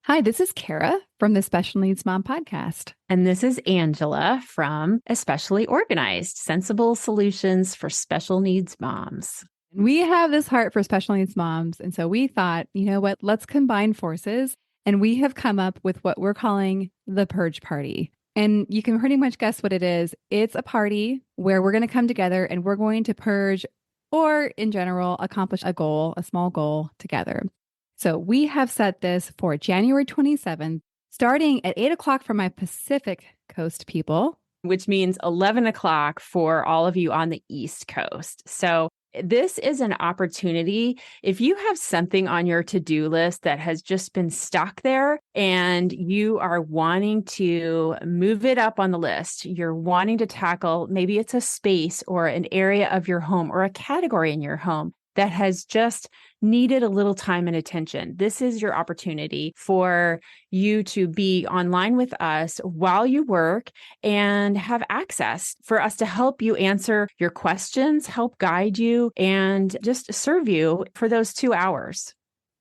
Hi, this is Kara from the Special Needs Mom podcast. And this is Angela from Especially Organized, Sensible Solutions for Special Needs Moms. We have this heart for special needs moms. And so we thought, you know what, let's combine forces. And we have come up with what we're calling the Purge Party. And you can pretty much guess what it is. It's a party where we're going to come together and we're going to purge, or in general, accomplish a goal, a small goal together. So we have set this for January 27th, starting at 8 o'clock for my Pacific Coast people. Which means 11 o'clock for all of you on the East Coast. So this is an opportunity. If you have something on your to-do list that has just been stuck there and you are wanting to move it up on the list, you're wanting to tackle, maybe it's a space or an area of your home or a category in your home that has just needed a little time and attention. This is your opportunity for you to be online with us while you work and have access for us to help you answer your questions, help guide you, and just serve you for those 2 hours.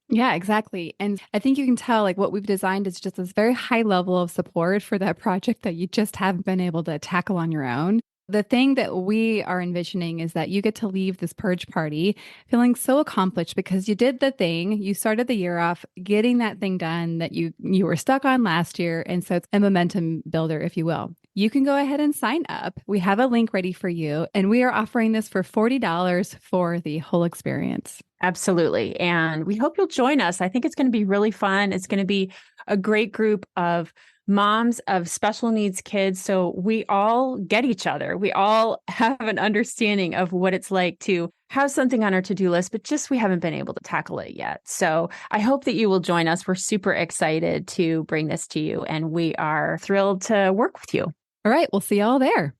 Yeah, exactly. And I think you can tell like what we've designed is just this very high level of support for that project that you just haven't been able to tackle on your own. The thing that we are envisioning is that you get to leave this purge party feeling so accomplished because you did the thing. You started the year off getting that thing done that you were stuck on last year. And so it's a momentum builder, if you will. You can go ahead and sign up. We have a link ready for you. And we are offering this for $40 for the whole experience. Absolutely. And we hope you'll join us. I think it's going to be really fun. It's going to be a great group of moms of special needs kids. So we all get each other. We all have an understanding of what it's like to have something on our to-do list, but just we haven't been able to tackle it yet. So I hope that you will join us. We're super excited to bring this to you, and we are thrilled to work with you. All right. We'll see you all there.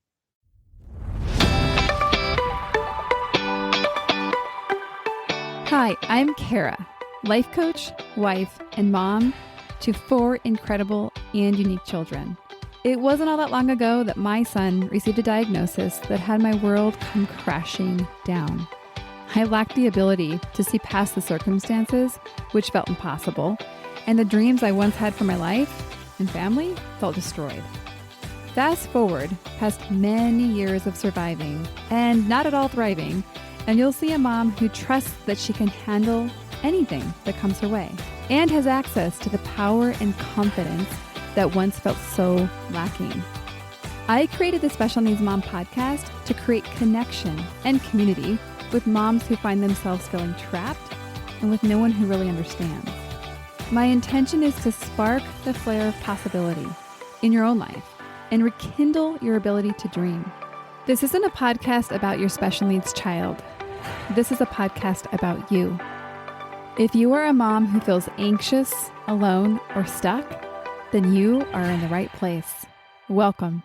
Hi, I'm Kara, life coach, wife, and mom to 4 incredible and unique children. It wasn't all that long ago that my son received a diagnosis that had my world come crashing down. I lacked the ability to see past the circumstances, which felt impossible, and the dreams I once had for my life and family felt destroyed. Fast forward past many years of surviving and not at all thriving, and you'll see a mom who trusts that she can handle anything that comes her way and has access to the power and confidence that once felt so lacking. I created the Special Needs Mom podcast to create connection and community with moms who find themselves feeling trapped and with no one who really understands. My intention is to spark the flare of possibility in your own life and rekindle your ability to dream. This isn't a podcast about your special needs child. This is a podcast about you. If you are a mom who feels anxious, alone, or stuck, then you are in the right place. Welcome.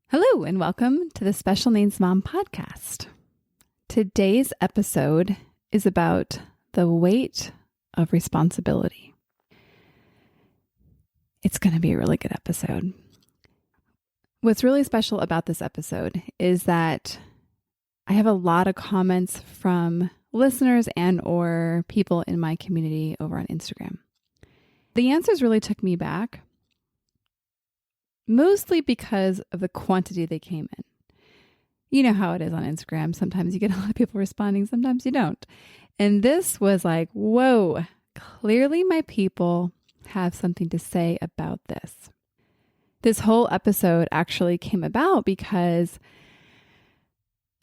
Hello, and welcome to the Special Needs Mom podcast. Today's episode is about the weight of responsibility. It's going to be a really good episode. What's really special about this episode is that I have a lot of comments from listeners and or people in my community over on Instagram. The answers really took me back, mostly because of the quantity they came in. You know how it is on Instagram. Sometimes you get a lot of people responding, sometimes you don't. And this was like, whoa, clearly my people have something to say about this. This whole episode actually came about because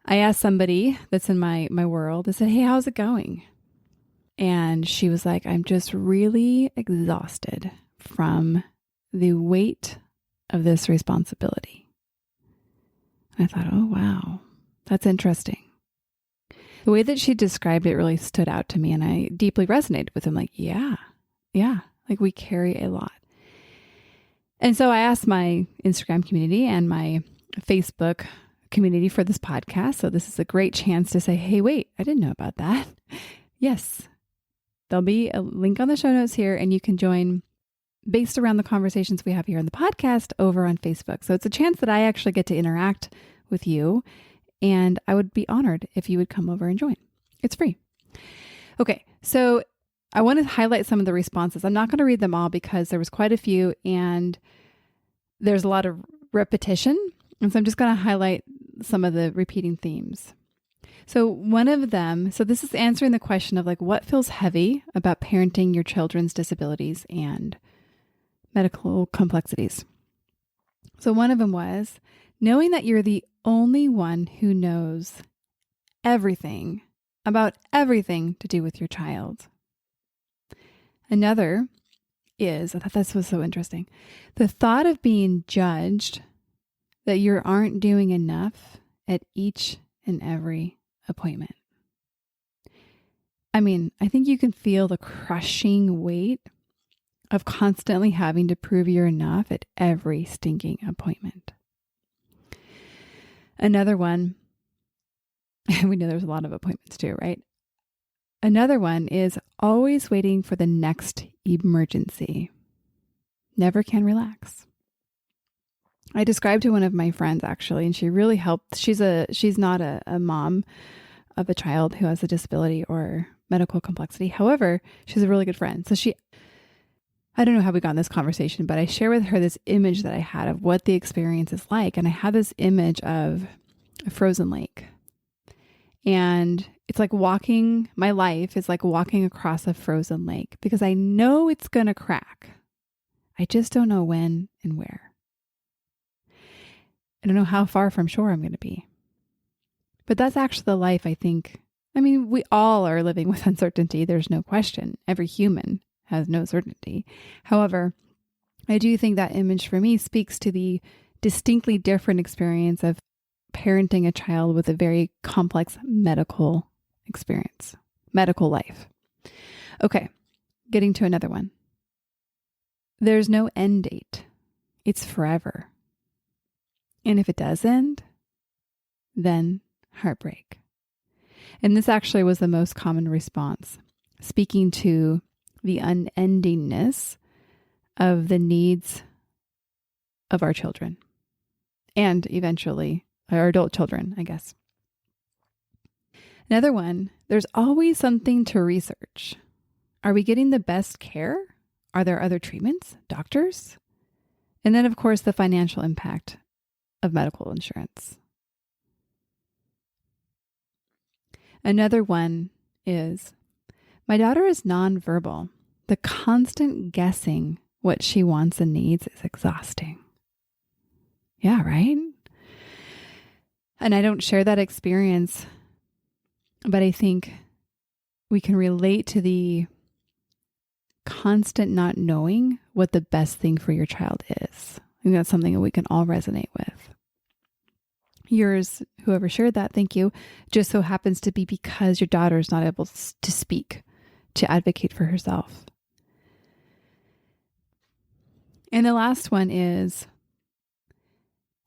I asked somebody that's in my world, I said, hey, how's it going? And she was like, I'm just really exhausted from the weight of this responsibility. And I thought, oh, wow, that's interesting. The way that she described it really stood out to me, and I deeply resonated with him. Like, yeah, like we carry a lot. And so I asked my Instagram community and my Facebook community for this podcast. So this is a great chance to say, hey, wait, I didn't know about that. Yes, there'll be a link on the show notes here, and you can join based around the conversations we have here on the podcast over on Facebook. So it's a chance that I actually get to interact with you, and I would be honored if you would come over and join. It's free. Okay, so I want to highlight some of the responses. I'm not going to read them all because there was quite a few and there's a lot of repetition. And so I'm just going to highlight some of the repeating themes. So one of them, so this is answering the question of like, what feels heavy about parenting your children's disabilities and medical complexities? So one of them was knowing that you're the only one who knows everything about everything to do with your child. Another is, I thought this was so interesting, the thought of being judged that you aren't doing enough at each and every appointment. I mean, I think you can feel the crushing weight of constantly having to prove you're enough at every stinking appointment. Another one, and we know there's a lot of appointments too, right? Another one is always waiting for the next emergency. Never can relax. I described to one of my friends actually, and she really helped. She's not a mom of a child who has a disability or medical complexity. However, she's a really good friend. So I don't know how we got in this conversation, but I share with her this image that I had of what the experience is like. And I had this image of a frozen lake. And it's like my life is like walking across a frozen lake because I know it's going to crack. I just don't know when and where. I don't know how far from shore I'm going to be. But that's actually the life I think. I mean, we all are living with uncertainty. There's no question. Every human has no certainty. However, I do think that image for me speaks to the distinctly different experience of parenting a child with a very complex medical experience, medical life. Okay, getting to another one. There's no end date. It's forever. And if it does end, then heartbreak. And this actually was the most common response, speaking to the unendingness of the needs of our children and eventually our adult children, I guess. Another one, there's always something to research. Are we getting the best care? Are there other treatments, doctors? And then, of course, the financial impact of medical insurance. Another one is, my daughter is nonverbal. The constant guessing what she wants and needs is exhausting. Yeah, right? And I don't share that experience, but I think we can relate to the constant not knowing what the best thing for your child is. I think that's something that we can all resonate with. Yours, whoever shared that, thank you, just so happens to be because your daughter is not able to speak, to advocate for herself. And the last one is,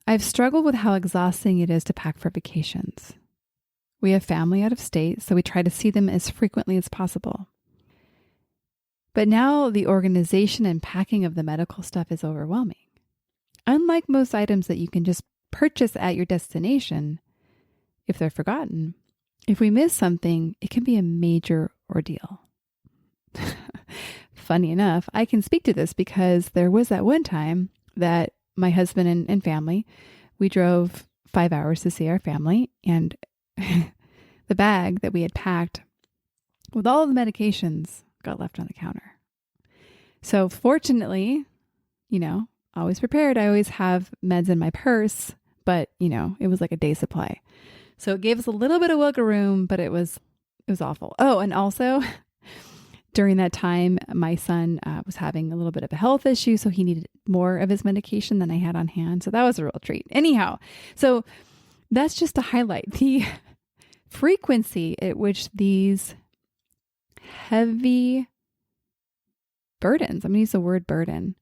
I've struggled with how exhausting it is to pack for vacations. We have family out of state, so we try to see them as frequently as possible. But now the organization and packing of the medical stuff is overwhelming. Unlike most items that you can just purchase at your destination, if they're forgotten, if we miss something, it can be a major ordeal. Funny enough, I can speak to this because there was that one time that my husband and family, we drove 5 hours to see our family, and the bag that we had packed with all of the medications got left on the counter. So fortunately, always prepared. I always have meds in my purse, but it was like a day supply. So it gave us a little bit of wiggle room, but it was awful. Oh, and also during that time, my son was having a little bit of a health issue, so he needed more of his medication than I had on hand. So that was a real treat. Anyhow, so that's just to highlight the frequency at which these heavy burdens, I'm going to use the word burden,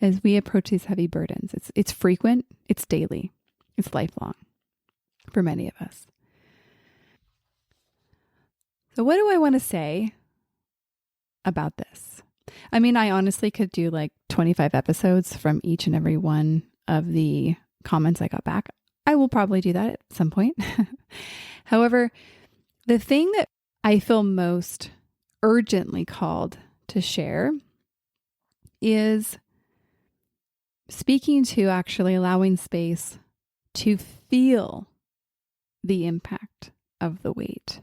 as we approach these heavy burdens. It's frequent, it's daily, it's lifelong for many of us. So what do I want to say about this? I mean, I honestly could do like 25 episodes from each and every one of the comments I got back. I will probably do that at some point. However, the thing that I feel most urgently called to share is speaking to actually allowing space to feel the impact of the weight.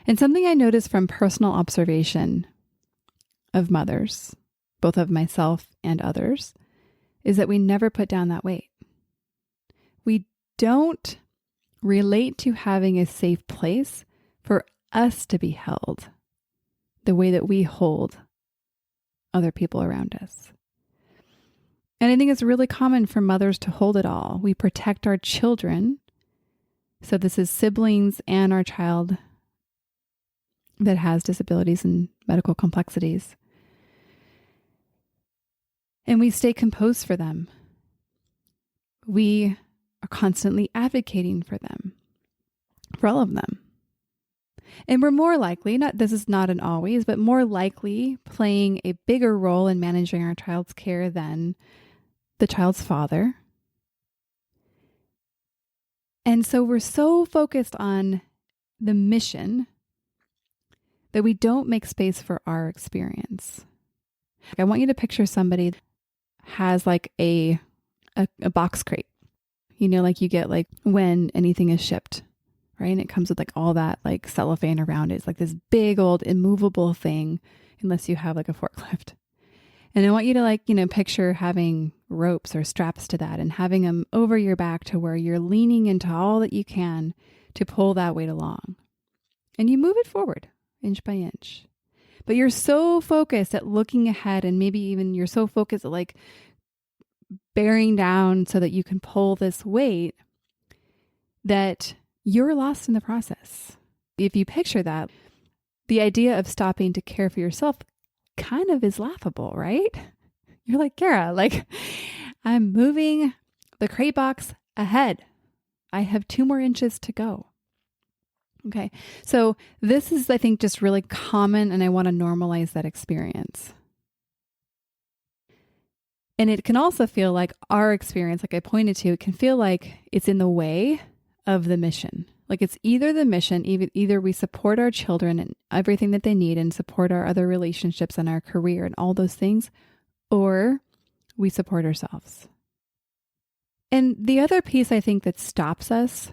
And something I noticed from personal observation of mothers, both of myself and others, is that we never put down that weight. We don't relate to having a safe place for us to be held the way that we hold other people around us. And I think it's really common for mothers to hold it all. We protect our children. So this is siblings and our child that has disabilities and medical complexities. And we stay composed for them. We are constantly advocating for them, for all of them. And we're more likely, this is not an always, but more likely playing a bigger role in managing our child's care than the child's father. And so we're so focused on the mission that we don't make space for our experience. I want you to picture somebody that has like a box crate, like you get like when anything is shipped, right? And it comes with like all that like cellophane around it. It's like this big old immovable thing, unless you have like a forklift. And I want you to picture having ropes or straps to that and having them over your back to where you're leaning into all that you can to pull that weight along. And you move it forward inch by inch. But you're so focused at looking ahead, and maybe even you're so focused at like bearing down so that you can pull this weight that you're lost in the process. If you picture that, the idea of stopping to care for yourself kind of is laughable, right? You're like, Kara, like I'm moving the crate box ahead. I have 2 more inches to go. Okay. So this is, I think, just really common, and I want to normalize that experience. And it can also feel like our experience, like I pointed to, it can feel like it's in the way of the mission. Like it's either the mission, either we support our children and everything that they need and support our other relationships and our career and all those things, or we support ourselves. And the other piece I think that stops us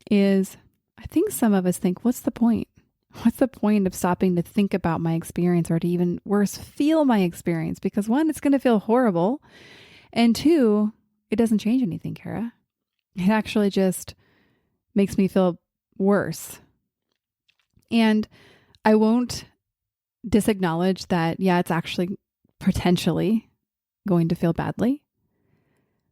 is, I think some of us think, what's the point? What's the point of stopping to think about my experience, or to even worse, feel my experience? Because 1, it's going to feel horrible. And 2, it doesn't change anything, Kara. It actually just makes me feel worse. And I won't disacknowledge that, yeah, it's actually potentially going to feel badly.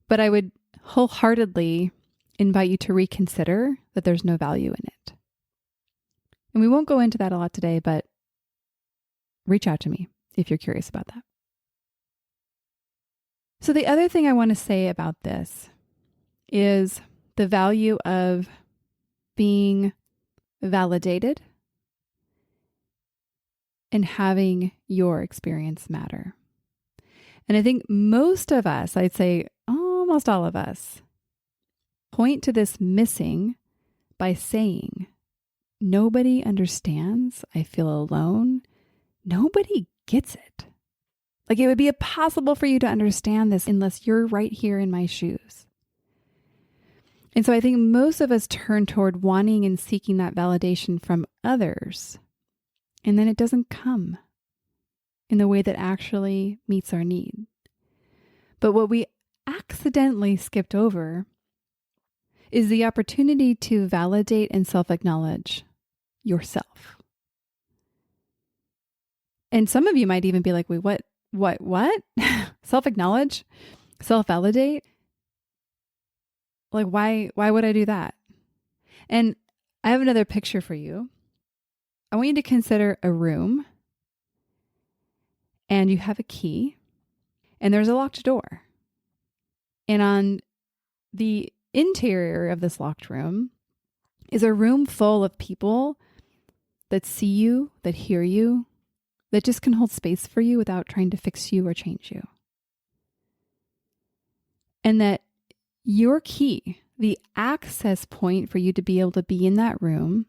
But I would wholeheartedly invite you to reconsider that there's no value in it. And we won't go into that a lot today, but reach out to me if you're curious about that. So the other thing I want to say about this is the value of being validated and having your experience matter. And I think most of us, I'd say almost all of us, point to this missing by saying, nobody understands. I feel alone. Nobody gets it. Like it would be impossible for you to understand this unless you're right here in my shoes. And so I think most of us turn toward wanting and seeking that validation from others. And then it doesn't come in the way that actually meets our need. But what we accidentally skipped over is the opportunity to validate and self-acknowledge yourself. And some of you might even be like, wait, what? Self-acknowledge? Self-validate? Like, why would I do that? And I have another picture for you. I want you to consider a room, and you have a key, and there's a locked door. And on the interior of this locked room is a room full of people that see you, that hear you, that just can hold space for you without trying to fix you or change you. And that your key, the access point for you to be able to be in that room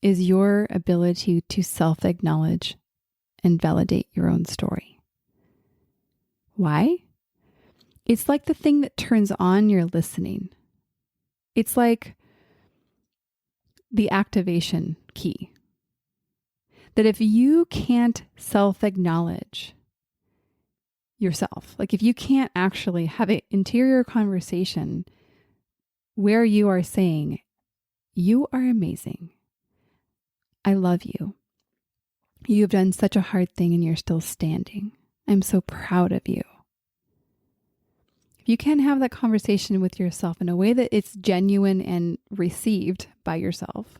is your ability to self-acknowledge and validate your own story. Why? It's like the thing that turns on your listening. It's like the activation key. That if you can't self-acknowledge yourself, like if you can't actually have an interior conversation where you are saying, you are amazing. I love you. You have done such a hard thing and you're still standing. I'm so proud of you. If you can't have that conversation with yourself in a way that it's genuine and received by yourself,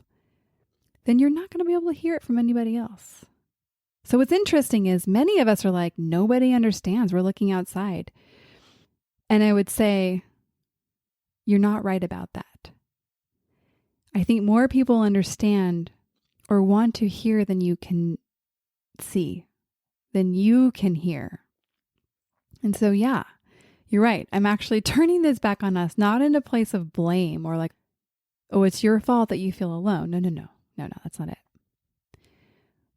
then you're not going to be able to hear it from anybody else. So what's interesting is many of us are like, nobody understands. We're looking outside. And I would say, you're not right about that. I think more people understand or want to hear than you can see, than you can hear. And so, yeah, you're right. I'm actually turning this back on us, not in a place of blame or like, oh, it's your fault that you feel alone. No, that's not it.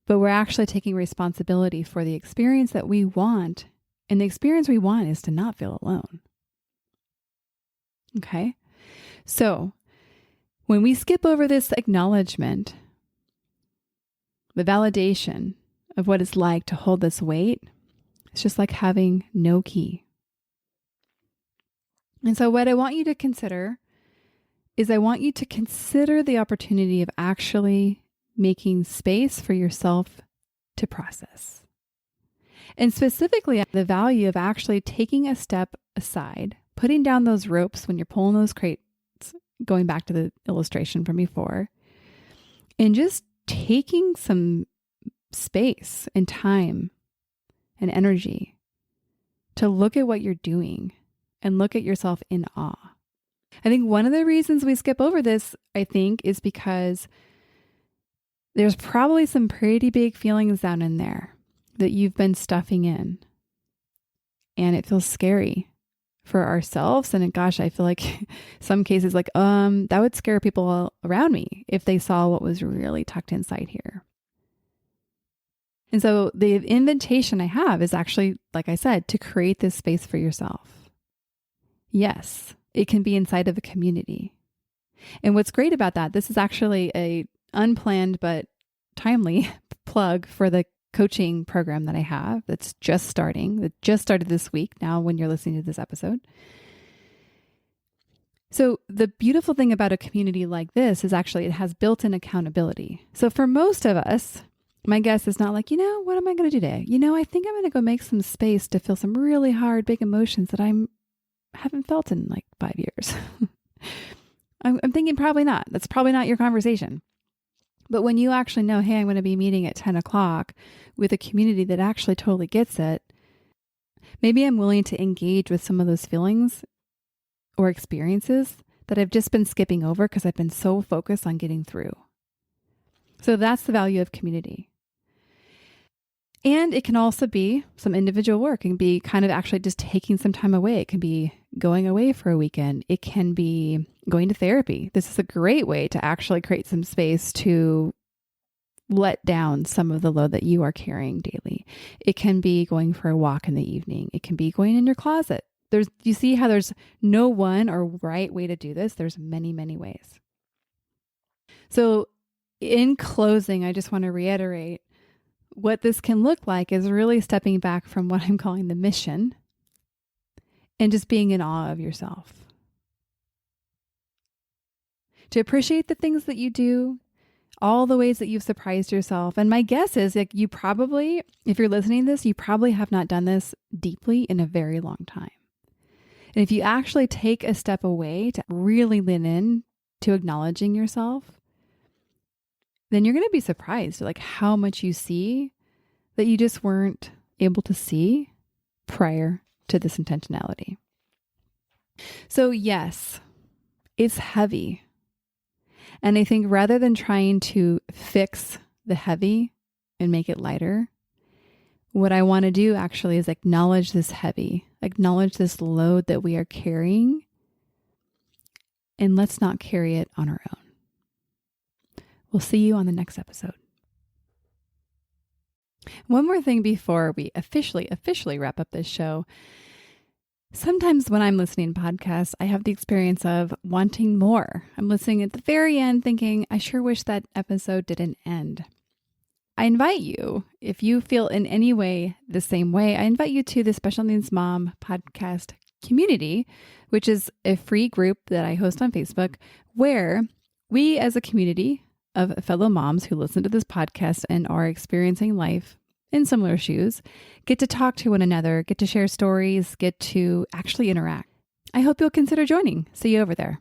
But we're actually taking responsibility for the experience that we want. And the experience we want is to not feel alone. Okay. So when we skip over this acknowledgement, the validation of what it's like to hold this weight, it's just like having no key. And so what I want you to consider is I want you to consider the opportunity of actually making space for yourself to process. And specifically, the value of actually taking a step aside, putting down those ropes when you're pulling those crates, going back to the illustration from before, and just taking some space and time and energy to look at what you're doing and look at yourself in awe. I think one of the reasons we skip over this, is because there's probably some pretty big feelings down in there that you've been stuffing in. And it feels scary for ourselves. And gosh, I feel like some cases that would scare people around me if they saw what was really tucked inside here. And so the invitation I have is actually, like I said, to create this space for yourself. Yes, it can be inside of a community. And what's great about that, this is actually a unplanned but timely plug for the coaching program that I have that just started this week now when you're listening to this episode. So the beautiful thing about a community like this is actually it has built-in accountability. So for most of us, my guess is not like, what am I going to do today? I think I'm going to go make some space to feel some really hard, big emotions that I haven't felt in like 5 years. I'm thinking probably not. That's probably not your conversation. But when you actually know, hey, I'm going to be meeting at 10 o'clock with a community that actually totally gets it, maybe I'm willing to engage with some of those feelings or experiences that I've just been skipping over because I've been so focused on getting through. So that's the value of community. And it can also be some individual work. It can be kind of actually just taking some time away. It can be going away for a weekend. It can be going to therapy. This is a great way to actually create some space to let down some of the load that you are carrying daily. It can be going for a walk in the evening. It can be going in your closet. You see how there's no one or right way to do this? There's many, many ways. So in closing, I just want to reiterate what this can look like is really stepping back from what I'm calling the mission and just being in awe of yourself. To appreciate the things that you do, all the ways that you've surprised yourself. And my guess is like you probably, if you're listening to this, you probably have not done this deeply in a very long time. And if you actually take a step away to really lean in to acknowledging yourself, then you're going to be surprised like how much you see that you just weren't able to see prior to this intentionality. So yes, it's heavy. And I think rather than trying to fix the heavy and make it lighter, what I want to do actually is acknowledge this heavy, acknowledge this load that we are carrying, and let's not carry it on our own. We'll see you on the next episode. One more thing before we officially wrap up this show. Sometimes when I'm listening to podcasts, I have the experience of wanting more. I'm listening at the very end thinking, I sure wish that episode didn't end. I invite you, if you feel in any way the same way, I invite you to the Special Needs Mom podcast community, which is a free group that I host on Facebook, where we as a community of fellow moms who listen to this podcast and are experiencing life in similar shoes, get to talk to one another, get to share stories, get to actually interact. I hope you'll consider joining. See you over there.